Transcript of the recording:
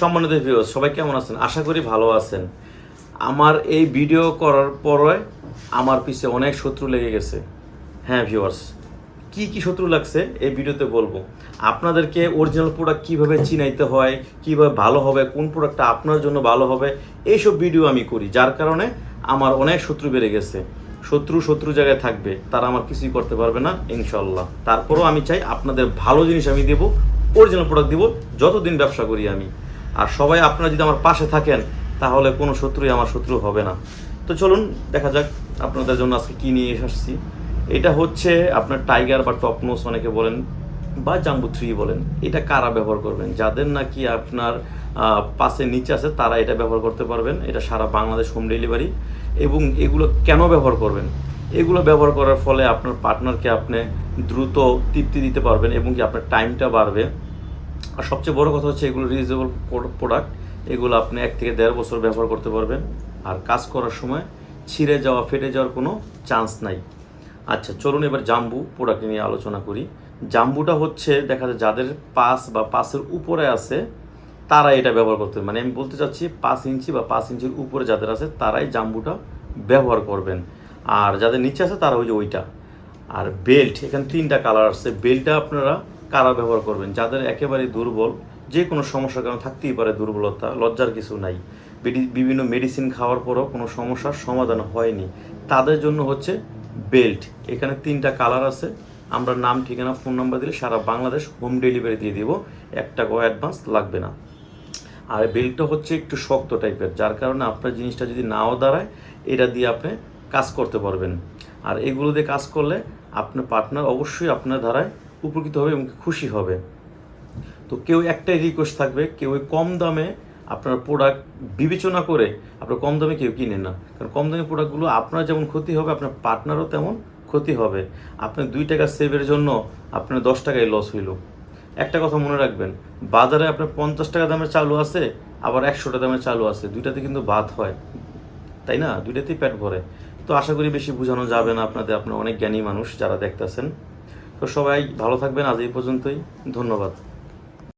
সম্মানিত ভিউয়ার্স, সবাই কেমন আছেন? আশা করি ভালো আছেন। আমার এই ভিডিও করার পরে আমার পিছে অনেক শত্রু লেগে গেছে। হ্যাঁ ভিউয়ার্স, কি শত্রু লাগছে এই ভিডিওতে বলবো। আপনাদেরকে অরিজিনাল প্রোডাক্ট কীভাবে চিনাইতে হয়, কীভাবে ভালো হবে, কোন প্রোডাক্টটা আপনার জন্য ভালো হবে, এইসব ভিডিও আমি করি, যার কারণে আমার অনেক শত্রু বেড়ে গেছে। শত্রু জায়গায় থাকবে, তারা আমার কিছুই করতে পারবে না ইনশাল্লাহ। তারপরেও আমি চাই আপনাদের ভালো জিনিস আমি দেবো, অরিজিনাল প্রোডাক্ট দিব যতদিন ব্যবসা করি আমি। আর সবাই আপনারা যদি আমার পাশে থাকেন তাহলে কোনো শত্রুই আমার শত্রু হবে না। তো চলুন দেখা যাক আপনাদের জন্য আজকে কী নিয়ে আসছি। এটা হচ্ছে আপনার টাইগার বা টপনোস অনেকে বলেন, বা জাম্বু 3 বলেন। এটা কারা ব্যবহার করবেন? যাদের নাকি আপনার পাশে নিচে আছে তারা এটা ব্যবহার করতে পারবেন। এটা সারা বাংলাদেশ হোম ডেলিভারি। এবং এগুলো কেন ব্যবহার করবেন? এগুলো ব্যবহার করার ফলে আপনার পার্টনারকে আপনি দ্রুত তৃপ্তি দিতে পারবেন এবং কি আপনার টাইমটা বাড়বে। আর সবচেয়ে বড় কথা হচ্ছে এগুলো রিউজেবল প্রোডাক্ট। এগুলো আপনি 1 থেকে 1.5 বছর ব্যবহার করতে পারবেন। আর কাজ করার সময় ছিঁড়ে যাওয়া, ফেটে যাওয়ার কোনো চান্স নাই। আচ্ছা চলুন এবার জাম্বু প্রোডাক্ট নিয়ে আলোচনা করি। জাম্বুটা হচ্ছে দেখা যায় যাদের পাস বা পাসের উপরে আছে তারা এটা ব্যবহার করতে, মানে আমি বলতে চাচ্ছি 5 ইঞ্চি বা 5 ইঞ্চির উপরে যাদের আছে তারাই জাম্বুটা ব্যবহার করবেন। আর যাদের নিচে আছে তারা ওইটা। আর বেল্ট, এখানে 3টা কালার আছে। বেল্টটা আপনারা কারা ব্যবহার করবেন? যাদের একেবারে দুর্বল, যে কোনো সমস্যার কারণে থাকতেই পারে দুর্বলতা, লজ্জার কিছু নাই, বিভিন্ন মেডিসিন খাওয়ার পরও কোনো সমস্যার সমাধান হয়নি, তাদের জন্য হচ্ছে বেল্ট। এখানে 3টা কালার আছে। আমরা নাম, ঠিকানা, ফোন নাম্বার দিলে সারা বাংলাদেশ হোম ডেলিভারি দিয়ে দিব, 1 টাকাও অ্যাডভান্স লাগবে না। আর বেল্টটা হচ্ছে একটু শক্ত টাইপের, যার কারণে আপনার জিনিসটা যদি নাও দাঁড়ায় এটা দিয়ে আপনি কাজ করতে পারবেন। আর এগুলো দিয়ে কাজ করলে আপনার পার্টনার অবশ্যই আপনার ধারায় উপকৃত হবে এবং খুশি হবে। তো কেউ একটাই রিকোয়েস্ট থাকবে, কেউ কম দামে আপনার প্রোডাক্ট বিবেচনা করে আপনার কম দামে কেউ কিনেন না। কারণ কম দামি প্রোডাক্টগুলো আপনার যেমন ক্ষতি হবে, আপনার পার্টনারও তেমন ক্ষতি হবে। আপনার 2 টাকা সেভের জন্য আপনার 10 টাকায় লস হইল। একটা কথা মনে রাখবেন, বাজারে আপনার 50 টাকা দামের চালু আছে, আবার 100 টাকা দামের চালু আছে, দুইটাতে কিন্তু বাদ হয়, তাই না? দুইটাতেই পেট ভরে। তো আশা করি বেশি বোঝানো যাবে না আপনাদের, আপনার অনেক জ্ঞানী মানুষ যারা দেখতেছেন। তো সবাই ভালো থাকবেন, আজ এই পর্যন্তই, ধন্যবাদ।